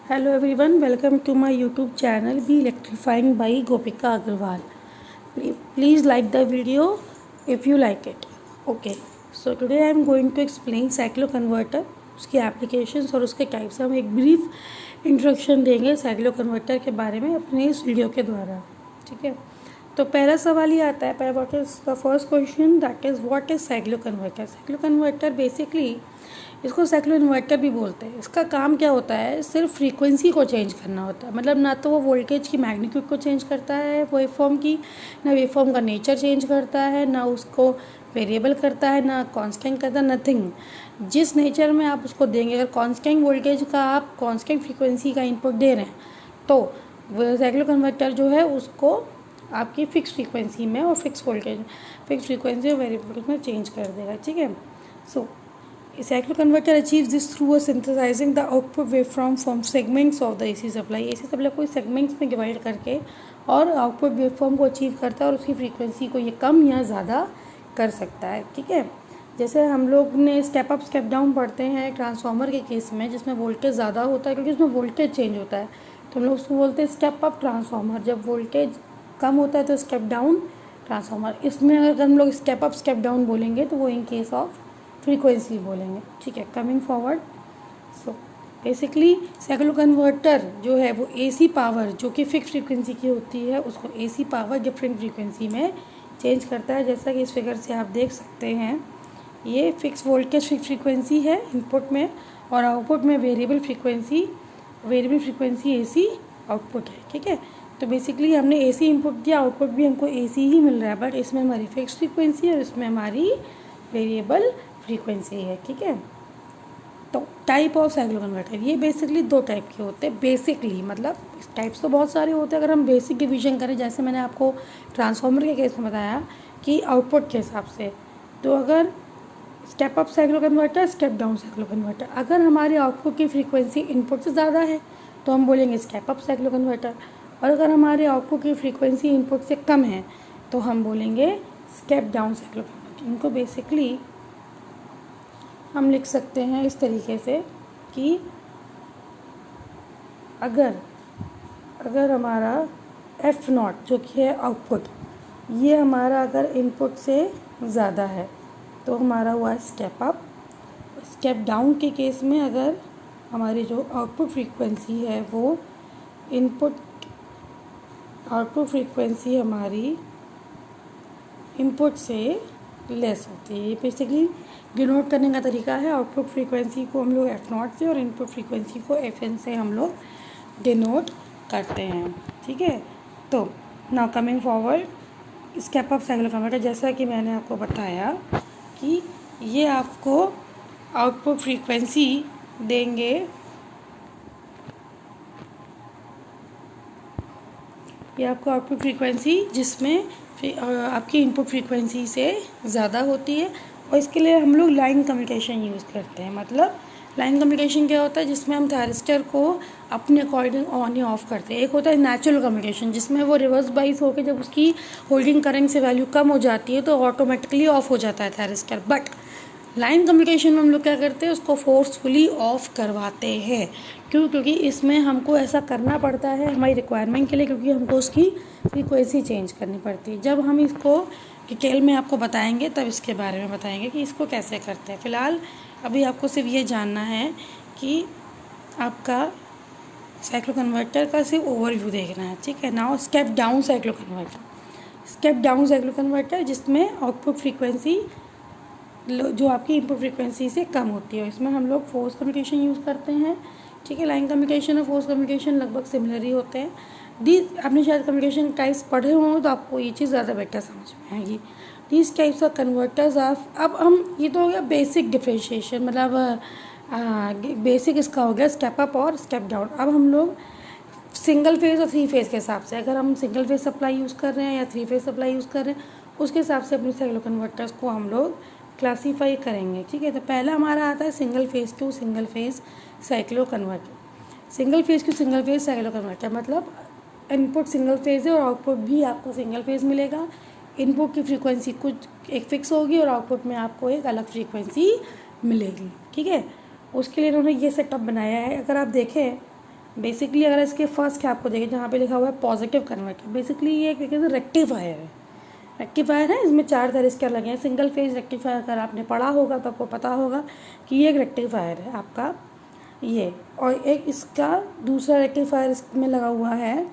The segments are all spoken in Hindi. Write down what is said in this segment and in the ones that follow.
Hello everyone, welcome to my YouTube channel Be Electrifying by Gopika Agarwal. Please like the video if you like it. Okay, so today I am going to explain cycloconverter, उसकी applications और उसके types. हम एक brief introduction देंगे cycloconverter के बारे में अपने इस वीडियो के द्वारा. ठीक है, तो पहला सवाल ये आता है, what is the first question, that is what is cycloconverter. Cycloconverter basically इसको साइक्लो इन्वर्टर भी बोलते हैं. इसका काम क्या होता है, सिर्फ फ्रीक्वेंसी को चेंज करना होता है. मतलब ना तो वो वोल्टेज की मैग्नीट्यूड को चेंज करता है वेवफॉर्म की, ना वेवफॉर्म का नेचर चेंज करता है, ना उसको वेरिएबल करता है, ना कांस्टेंट करता है, नथिंग. जिस नेचर में आप उसको देंगे, अगर कांस्टेंट वोल्टेज का आप कांस्टेंट फ्रीक्वेंसी का इनपुट दे रहे हैं तो साइक्लो कन्वर्टर जो है उसको आपकी फिक्स फ्रीक्वेंसी में और फिक्स वोल्टेज फिक्स फ्रीक्वेंसी और वेरिएबल में चेंज कर देगा. ठीक है, सो cyclo converter achieves this through synthesizing the output waveform from segments of the AC supply. AC supply को segments में डिवाइड करके और आउटपुट वेवफॉर्म को अचीव करता है और उसकी फ्रीक्वेंसी को ये कम या ज़्यादा कर सकता है. ठीक है, जैसे हम लोग ने स्टेप अप स्टेप डाउन पढ़ते हैं ट्रांसफार्मर के केस में, जिसमें वोल्टेज ज़्यादा होता है क्योंकि उसमें वोल्टेज चेंज होता है, तो हम लोग उसको बोलते हैं स्टेप अप ट्रांसफार्मर. जब वोल्टेज कम होता है तो स्टेप डाउन ट्रांसफार्मर. इसमें अगर हम लोग स्टेप अप स्टेप डाउन बोलेंगे तो वो इन केस ऑफ फ्रीक्वेंसी बोलेंगे. ठीक है, coming forward. So basically cyclo converter जो है वो एसी पावर जो कि फिक्स फ्रीक्वेंसी की होती है उसको एसी पावर डिफरेंट फ्रीक्वेंसी में चेंज करता है. जैसा कि इस फिगर से आप देख सकते हैं, ये फिक्स वोल्टेज फिक्स फ्रीक्वेंसी है इनपुट में और आउटपुट में वेरिएबल फ्रीक्वेंसी एसी आउटपुट है. ठीक है, तो बेसिकली हमने एसी इनपुट दिया, आउटपुट भी हमको एसी ही मिल रहा है, बट इसमें हमारी फिक्स फ्रीक्वेंसी और इसमें हमारी वेरिएबल फ्रीक्वेंसी है. ठीक है, तो टाइप ऑफ साइक्लो कन्वर्टर ये बेसिकली दो टाइप के होते हैं. बेसिकली मतलब टाइप्स तो बहुत सारे होते हैं. अगर हम बेसिक डिवीजन करें, जैसे मैंने आपको ट्रांसफार्मर के केस में बताया कि आउटपुट के हिसाब से, तो अगर step up cyclo converter, step down cyclo converter. अगर हमारे आउटपुट की फ्रीक्वेंसी इनपुट से ज़्यादा है तो हम बोलेंगे स्टेप अप साइक्लो कन्वर्टर, और अगर हमारे आउटपुट की फ्रीक्वेंसी इनपुट से कम है तो हम बोलेंगे स्टेप डाउन साइक्लो कन्वर्टर. इनको बेसिकली हम लिख सकते हैं इस तरीके से कि अगर हमारा एफ नॉट जो कि है आउटपुट, ये हमारा अगर इनपुट से ज़्यादा है तो हमारा हुआ स्टेप अप. स्टेप डाउन के केस में अगर हमारी जो आउटपुट फ्रीक्वेंसी है वो आउटपुट फ्रीक्वेंसी हमारी इनपुट से लेस होती है. ये बेसिकली डिनोट करने का तरीका है. आउटपुट फ्रीक्वेंसी को हम लोग एफ नॉट से और इनपुट फ्रीक्वेंसी को एफ एन से हम लोग डिनोट करते हैं. ठीक है, तो now coming forward, step up cyclo converter, जैसा कि मैंने आपको बताया कि ये आपको आउटपुट फ्रीक्वेंसी देंगे, ये आपको आउटपुट फ्रीक्वेंसी जिसमें आपकी इनपुट फ्रीक्वेंसी से ज़्यादा होती है, और इसके लिए हम लोग लाइन कम्युनिकेशन यूज़ करते हैं. मतलब लाइन कम्युनिकेशन क्या होता है, जिसमें हम थायरिस्टर को अपने अकॉर्डिंग ऑन या ऑफ करते हैं. एक होता है नेचुरल कम्युनिकेशन, जिसमें वो रिवर्स बाइस होकर जब उसकी होल्डिंग करंट से वैल्यू कम हो जाती है तो ऑटोमेटिकली ऑफ हो जाता है थायरिस्टर. बट लाइन कम्युनिकेशन में हम लोग क्या करते हैं, उसको फोर्सफुली ऑफ करवाते हैं. क्योंकि इसमें हमको ऐसा करना पड़ता है हमारी रिक्वायरमेंट के लिए, क्योंकि हमको उसकी फ्रीक्वेंसी चेंज करनी पड़ती है. जब हम इसको डिटेल में आपको बताएंगे तब इसके बारे में बताएंगे कि इसको कैसे करते हैं. फ़िलहाल अभी आपको सिर्फ ये जानना है कि आपका साइक्लो कन्वर्टर का सिर्फ ओवरव्यू देखना है. ठीक है, now step down cyclo converter. Step down cyclo converter जिसमें आउटपुट फ्रीक्वेंसी जो आपकी इनपुट फ्रीक्वेंसी से कम होती है, इसमें हम लोग फोर्स कम्युनिकेशन यूज़ करते हैं. ठीक है, लाइन कम्युनिकेशन और फोर्स कम्युनिकेशन लगभग सिमिलर ही होते हैं. आपने शायद कम्युनिकेशन टाइप्स पढ़े हों तो आपको ये चीज़ ज़्यादा बेटर समझ में आएगी. These types of converters of, अब हम ये तो हो गया बेसिक डिफ्रेंशिएशन, मतलब बेसिक इसका हो गया स्टेप अप और स्टेप डाउन. अब हम लोग सिंगल फेज़ और थ्री फेज़ के हिसाब से, अगर हम सिंगल फेज़ सप्लाई यूज़ कर रहे हैं या थ्री फेज़ सप्लाई यूज़ कर रहे हैं, उसके हिसाब से अपने साइक्लो कन्वर्टर्स को हम लोग क्लासीफाई करेंगे. ठीक है, तो पहला हमारा आता है single phase two single phase cyclo converter. Single phase two single phase cyclo converter मतलब इनपुट सिंगल फेज़ है और आउटपुट भी आपको सिंगल फेज़ मिलेगा. इनपुट की फ्रीक्वेंसी कुछ एक फिक्स होगी और आउटपुट में आपको एक अलग फ्रीक्वेंसी मिलेगी. ठीक है, उसके लिए इन्होंने ये सेटअप बनाया है. अगर आप देखें बेसिकली अगर इसके फर्स्ट कैप को देखें जहाँ पे लिखा हुआ है पॉजिटिव कन्वर्टर, बेसिकली ये एक तरीके से रेक्टिफायर है। रेक्टिफायर है, इसमें 4 थरिस्टर लगे हैं। सिंगल फेज रेक्टिफायर अगर आपने पढ़ा होगा तो आपको पता होगा कि ये एक रेक्टिफायर है आपका ये। और एक इसका दूसरा रेक्टिफायर इसमें लगा हुआ है,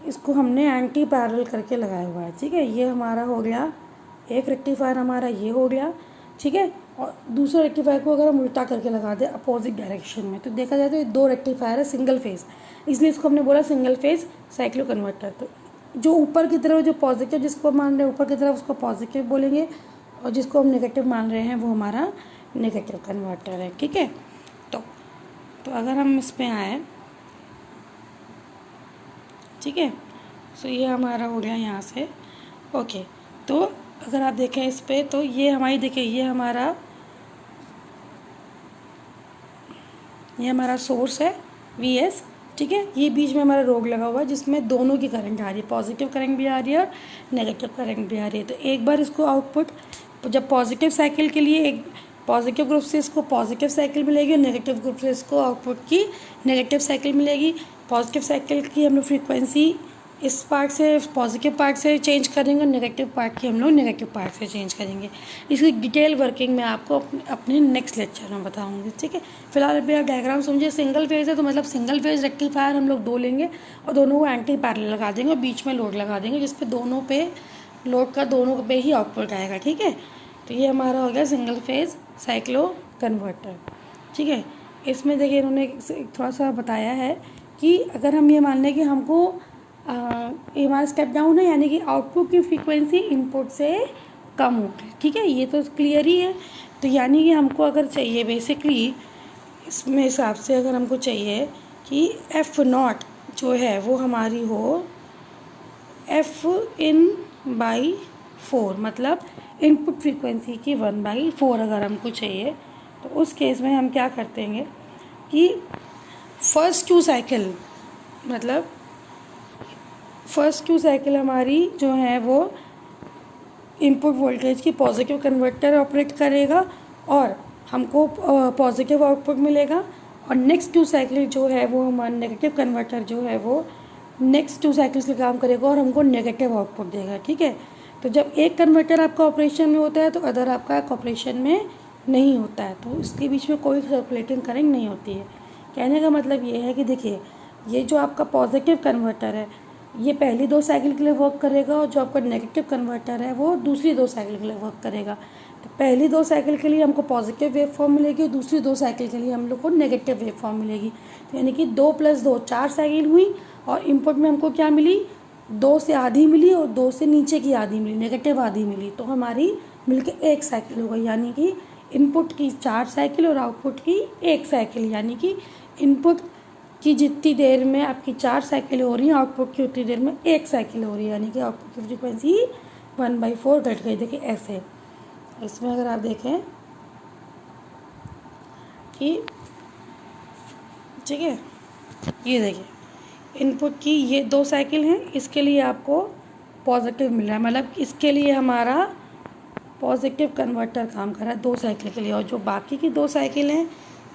इसको हमने एंटी पैरेलल करके लगाया हुआ है, ठीक है। ये हमारा हो गया एक रेक्टिफायर, हमारा ये हो गया, ठीक है। और दूसरे रेक्टिफायर को अगर हम उल्टा करके लगा दें अपोजिट डायरेक्शन में, तो देखा जाए तो ये 2 रेक्टिफायर है सिंगल फेज, इसलिए इसको हमने बोला सिंगल फेज साइक्लो कन्वर्टर। तो जो ऊपर की तरफ जो पॉजिटिव जिसको मान रहे हैं ऊपर की तरफ उसको पॉजिटिव बोलेंगे, और जिसको हम नेगेटिव मान रहे हैं वो हमारा नेगेटिव कन्वर्टर है, ठीक है। तो अगर हम इस पर आए, ठीक है, सो ये हमारा हो गया यहाँ से, ओके। तो अगर आप देखें इस पर तो ये हमारी, देखिए ये हमारा सोर्स है Vs, ठीक है। ये बीच में हमारा रोग लगा हुआ है जिसमें दोनों की करंट आ रही है, पॉजिटिव करंट भी आ रही है और नेगेटिव करंट भी आ रही है। तो एक बार इसको आउटपुट, जब पॉजिटिव साइकिल के लिए एक पॉजिटिव ग्रुप से इसको पॉजिटिव साइकिल मिलेगी और नेगेटिव ग्रुप से इसको आउटपुट की नेगेटिव साइकिल मिलेगी। पॉजिटिव साइकिल की हम लोग फ्रीक्वेंसी इस पार्ट से पॉजिटिव पार्ट से चेंज करेंगे और नेगेटिव पार्ट की हम लोग नेगेटिव पार्ट से चेंज करेंगे। इसकी डिटेल वर्किंग मैं आपको अपने नेक्स्ट लेक्चर में बताऊंगी, ठीक है। फिलहाल अभी आप डायग्राम समझिए। सिंगल फेज है तो मतलब सिंगल फेज रेक्टिफायर हम लोग 2 लेंगे और दोनों को एंटी पैरेलल लगा देंगे और बीच में लोड लगा देंगे, जिसपे दोनों पे लोड का दोनों पे ही आउटपुट आएगा, ठीक है। तो ये हमारा हो गया सिंगल फेज साइक्लो कन्वर्टर, ठीक है। इसमें देखिए इन्होंने थोड़ा सा बताया है कि अगर हम ये मान लें कि हमको ये हमारा स्टेप डाउन है, यानी कि आउटपुट की फ्रीक्वेंसी इनपुट से कम हो गई, ठीक है। ये तो क्लियर ही है। तो यानी कि हमको अगर चाहिए बेसिकली इसमें हिसाब से अगर हमको चाहिए कि F0 जो है वो हमारी हो F/4, मतलब इनपुट फ्रीक्वेंसी की 1/4 अगर हमको चाहिए, तो उस केस में हम क्या करते हैं कि फर्स्ट Q साइकिल, मतलब फर्स्ट Q साइकिल हमारी जो है वो इनपुट वोल्टेज की पॉजिटिव कन्वर्टर ऑपरेट करेगा और हमको पॉजिटिव आउटपुट मिलेगा। और नेक्स्ट Q साइकिल जो है वो हमारा नेगेटिव कन्वर्टर जो है वो नेक्स्ट Q साइकिल से काम करेगा और हमको नेगेटिव आउटपुट देगा, ठीक है। तो जब एक कन्वर्टर आपका ऑपरेशन में होता है तो अदर आपका ऑपरेशन में नहीं होता है, तो इसके बीच में कोई सर्कुलेटिंग करंट नहीं होती है। कहने का मतलब ये है कि देखिए ये जो आपका पॉजिटिव कन्वर्टर है ये पहली 2 साइकिल के लिए वर्क करेगा और जो आपका नेगेटिव कन्वर्टर है वो दूसरी 2 साइकिल के लिए वर्क करेगा। तो पहली 2 साइकिल के लिए हमको पॉजिटिव वेव फॉर्म मिलेगी और दूसरी 2 साइकिल के लिए हम लोग को नेगेटिव वेव फॉर्म मिलेगी। तो यानी कि 2 + 2 4 साइकिल हुई और इनपुट में हमको क्या मिली, 2 से आधी मिली और 2 से नीचे की आधी मिली, नेगेटिव आधी मिली। तो हमारी मिलकर 1 साइकिल हो गई, यानी कि इनपुट की 4 साइकिल और आउटपुट की 1 साइकिल, यानी कि इनपुट कि जितनी देर में आपकी 4 साइकिल हो रही है आउटपुट की उतनी देर में 1 साइकिल हो रही है, यानी कि आउटपुट की फ्रीक्वेंसी 1/4 घट गई। देखिए ऐसे इसमें अगर आप देखें कि ठीक है, ये देखिए इनपुट की ये 2 साइकिल हैं, इसके लिए आपको पॉजिटिव मिल रहा है, मतलब इसके लिए हमारा पॉजिटिव कन्वर्टर काम कर रहा है 2 साइकिल के लिए, और जो बाकी की 2 साइकिल हैं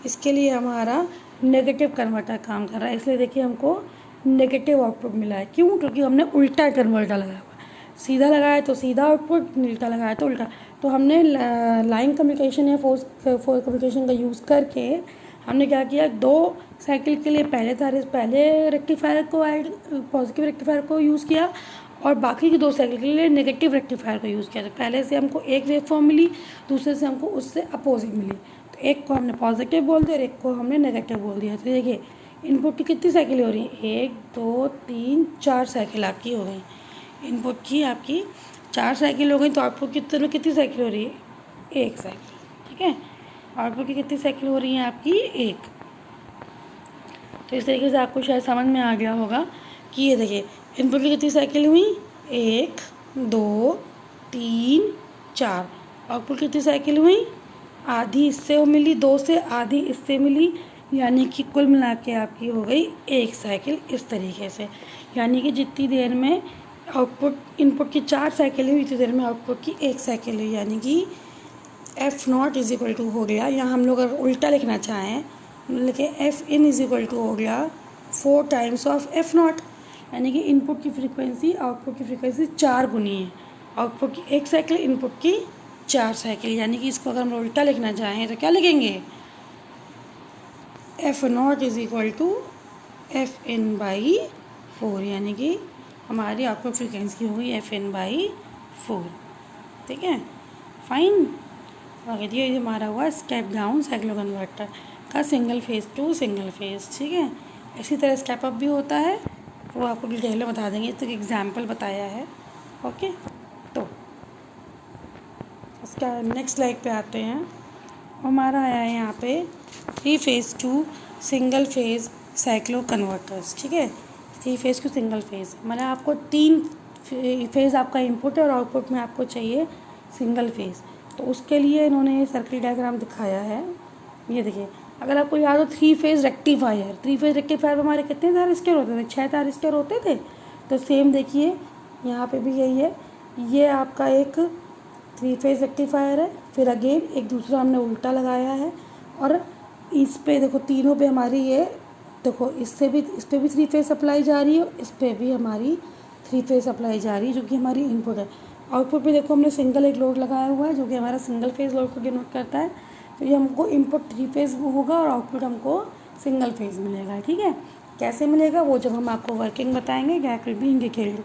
इसके लिए हमारा नेगेटिव कन्वर्टर काम कर रहा है। इसलिए देखिए हमको नेगेटिव आउटपुट मिला है। क्यों? क्योंकि हमने उल्टा कन्वर्टर लगाया हुआ है। सीधा लगाया तो सीधा आउटपुट, उल्टा लगाया तो उल्टा। तो हमने लाइन कम्युनिकेशन या फोर्स कम्युनिकेशन का यूज़ करके हमने क्या किया, 2 साइकिल के लिए पहले रेक्टिफायर को ऐड पॉजिटिव रेक्टिफायर को यूज़ किया और बाकी की 2 साइकिल के लिए नेगेटिव रेक्टिफायर को यूज़ किया। तो पहले से हमको एक वेव फॉर्म मिली, दूसरे से हमको उससे अपोजिट मिली। तो एक को हमने पॉजिटिव बोल दिया और एक को हमने नेगेटिव बोल दिया। तो देखिए इनपुट की कितनी साइकिल हो रही है, 1 2 3 4 साइकिल आपकी हो गई। इनपुट की आपकी 4 साइकिल हो गई, तो आउटपुट की तरफ कितनी साइकिल हो रही है, 1 साइकिल, ठीक है। आउटपुट की कितनी साइकिल हो रही है आपकी, 1। तो इस तरीके से आपको शायद समझ में आ गया होगा कि ये देखिए इनपुट की कितनी साइकिल हुई, 1 2 3 4। आउटपुट कितनी साइकिल हुई, आधी इससे मिली, 2 से आधी इससे मिली, यानी कि कुल मिला के आपकी हो गई 1 साइकिल। इस तरीके से यानी कि जितनी देर में आउटपुट इनपुट की 4 साइकिल हुई उतनी देर में आउटपुट की 1 साइकिल हुई, यानी कि F0 = हो गया। यहाँ हम लोग अगर उल्टा लिखना चाहें लिखे F in is equal to हो गया 4 टाइम्स ऑफ एफ नॉट, यानी कि इनपुट की फ्रीक्वेंसी आउटपुट की फ्रीक्वेंसी 4 गुनी है। आउटपुट की 1 साइकिल, इनपुट की 4 साइकिल, यानी कि इसको अगर हम उल्टा लिखना चाहें तो क्या लिखेंगे, F not is equal to F in by 4, यानी कि हमारी आउटपुट फ्रीक्वेंसी होगी एफ इन बाई 4। ठीक है, फाइन। आगे ये हमारा हुआ स्टेप डाउन साइक्लो कन्वर्टर का single phase to single phase. ठीक है, इसी तरह स्टेप अप भी होता है, वो आपको डिटेल में बता देंगे, तो एग्जाम्पल बताया है। ओके, तो इसका नेक्स्ट स्लाइड पे आते हैं। हमारा आया है यहाँ पे 3 phase to single phase cyclo converters. ठीक है, 3 फेज टू सिंगल फेज, मतलब आपको 3 फेज आपका इनपुट है और आउटपुट में आपको चाहिए सिंगल फेज, तो उसके लिए इन्होंने सर्किट डायग्राम दिखाया है। ये देखिए, अगर आपको याद हो 3 फेज रेक्टिफायर, 3 फेज रेक्टिफायर हमारे कितने थारिस्टर होते थे, 6 थारिस्टर होते थे। तो सेम देखिए यहाँ पे भी यही है, ये आपका एक 3 फेज रेक्टिफायर है, फिर अगेन एक दूसरा हमने उल्टा लगाया है, और इस पे देखो तीनों पे हमारी ये देखो, इस पर भी 3 फेज सप्लाई जा रही है, इस पर भी हमारी 3 फेज सप्लाई जा रही है, जो कि हमारी इनपुट है। आउटपुट पे देखो हमने सिंगल एक लोड लगाया हुआ है, जो कि हमारा सिंगल फेज लोड को डिनोट करता है। तो ये हमको इनपुट 3 फेज होगा और आउटपुट हमको सिंगल फेज मिलेगा। ठीक है, कैसे मिलेगा वो जब हम आपको वर्किंग बताएंगे, क्या विल बी इंडिकेटेड।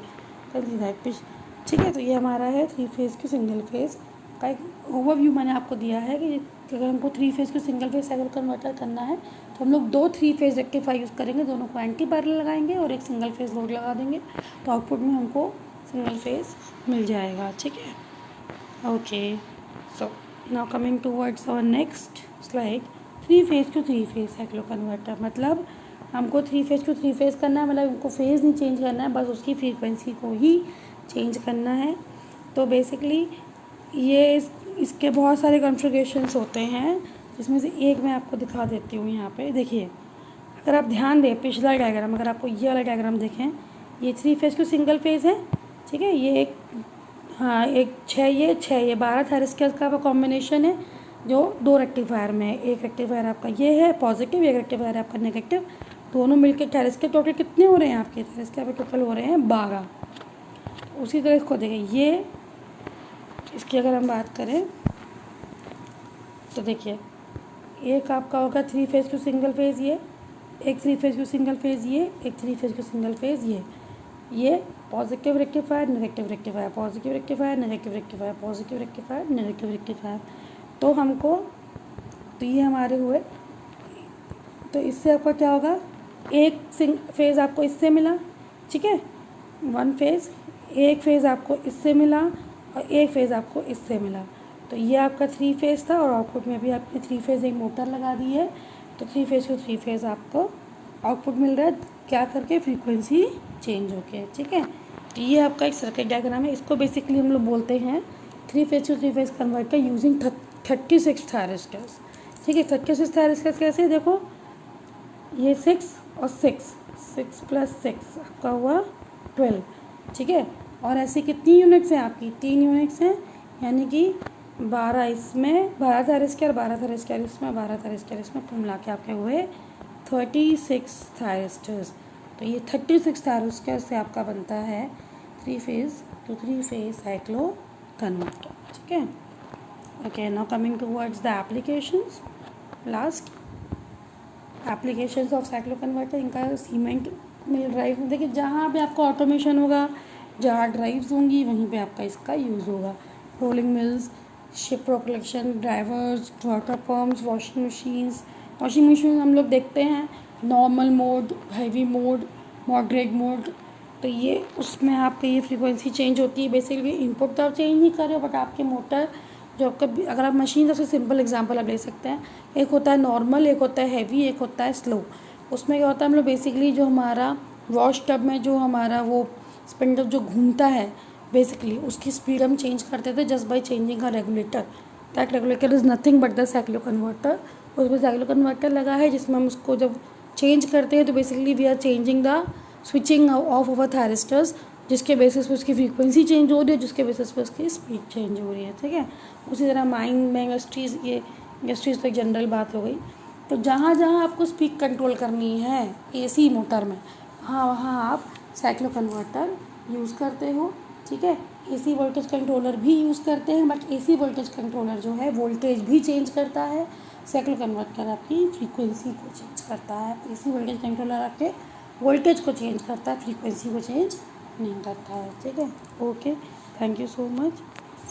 ठीक है, तो ये हमारा है 3 फेज की सिंगल फेज का एक ओवरव्यू मैंने आपको दिया है कि अगर हमको 3 फेज को सिंगल फेज साइकिल कन्वर्टर करना है तो हम लोग 2 3 फेज रेक्टिफायर यूज़ करेंगे, दोनों को एंटी पैरेलल लगाएंगे और एक सिंगल फेज लोड लगा देंगे, तो आउटपुट में हमको सिंगल फेज मिल जाएगा। ठीक है, okay. So now coming towards our next slide, 3 phase to 3 phase cyclo converter, मतलब हमको 3 फेज टू 3 फेज करना है, मतलब हमको फेज नहीं चेंज करना है, बस उसकी फ्रीक्वेंसी को ही चेंज करना है। तो बेसिकली ये इसके बहुत सारे कॉन्फ़िगरेशंस होते हैं, जिसमें से एक मैं आपको दिखा देती हूँ। यहाँ पे देखिए, अगर आप ध्यान दें पिछला डायग्राम, अगर आपको ये वाला डायग्राम देखें, ये 3 फेज टू सिंगल फेज है। ठीक है, ये एक, हाँ एक 6 ये 12 थारिस्टर्स का कॉम्बिनेशन है, जो 2 रेक्टिफायर में है। एक रेक्टिफायर आपका ये है पॉजिटिव, एक रेक्टिफायर आपका नेगेटिव, दोनों मिलकर थारिस्टर टोटल कितने हो रहे हैं आपके, थारिस्टर पे टोटल हो रहे हैं 12। उसी तरह इसको देखें, ये इसकी अगर हम बात करें तो देखिए, एक आपका होगा 3 फेज टू सिंगल फेज, ये एक 3 फेज टू सिंगल फेज, ये एक 3 फेज टू सिंगल फेज, ये positive rectifier negative rectifier, positive rectifier negative rectifier, positive rectifier negative rectifier. तो हमको, तो ये हमारे हुए, तो इससे आपका क्या होगा, एक फेज आपको इससे मिला। ठीक है, 1 फेज, एक फेज आपको इससे मिला और एक फेज आपको इससे मिला। तो ये आपका 3 फेज था और आउटपुट में भी आपने 3 फेज एक मोटर लगा दी है, तो 3 फेज को 3 फेज आपको आउटपुट मिल रहा है, क्या करके, फ्रीक्वेंसी चेंज होके। ठीक है, तो ये आपका एक सर्किट डायग्राम है, इसको बेसिकली हम लोग बोलते हैं 3 phase to 3 phase converter using 36 थारिस्टर्स। ठीक है, 36 थारिस्टर्स कैसे, देखो ये 6 और 6 प्लस 6 आपका हुआ 12। ठीक है, और ऐसी कितनी यूनिट्स हैं आपकी, 3 यूनिट्स हैं, यानी कि 12 इसमें, 12 थारिस्टर, 12 थारिस्टर इसमें, 12 थारिस्टर इसमें, कुल मिला के आपके हुए 36 थारिस्टर्स। तो ये 36 थारिस्टर से आपका बनता है 3 phase to 3 phase cyclo converter. ठीक है, okay. Now coming towards the applications, last applications of cyclo converter, इनका सीमेंट मिल ड्राइव में, देखिए जहाँ भी आपका ऑटोमेशन होगा, जहाँ ड्राइव्स होंगी वहीं पे आपका इसका यूज़ होगा। Rolling mills, ship collection, drivers, water pumps, washing machine हम लोग देखते हैं normal mode, heavy mode, moderate mode. तो ये उसमें आपकी ये फ्रीक्वेंसी चेंज होती है। बेसिकली इनपुट तो आप चेंज नहीं कर रहे हो, बट आपके मोटर जो आपका, अगर आप मशीन, सबसे सिंपल एग्जांपल आप ले सकते हैं, एक होता है नॉर्मल, एक होता है हैवी, एक होता है स्लो। उसमें क्या होता है, हम लोग बेसिकली जो हमारा वॉश टब में जो हमारा वो स्पिंडल जो घूमता है, बेसिकली उसकी स्पीड हम चेंज करते थे just by changing a regulator. That regulator is nothing but the cyclo converter. उसमें साइक्लो कन्वर्टर लगा है, जिसमें हम उसको जब चेंज करते हैं तो basically we are changing the switching of over thyristors, जिसके बेसिस पे उसकी फ्रीक्वेंसी चेंज हो रही है, जिसके बेसिस पे उसकी स्पीड चेंज हो रही है। ठीक है, उसी तरह माइंड में इंडस्ट्रीज़, ये इंडस्ट्रीज़ तो एक जनरल बात हो गई। तो जहाँ जहाँ आपको स्पीड कंट्रोल करनी है एसी मोटर में, वहाँ आप साइक्लो कन्वर्टर यूज़ करते हो, ठीक है। एसी वोल्टेज कंट्रोलर भी यूज़ करते हैं, बट एसी वोल्टेज कंट्रोलर जो है वोल्टेज भी चेंज करता है, साइक्लो कन्वर्टर आपकी फ्रीक्वेंसी को चेंज करता है। एसी वोल्टेज कंट्रोलर आपके वोल्टेज को चेंज करता है, फ्रीक्वेंसी को चेंज नहीं करता है, ठीक है। Okay, thank you so much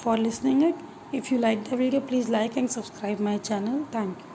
for listening it. If you like the video, please like and subscribe my channel. Thank you.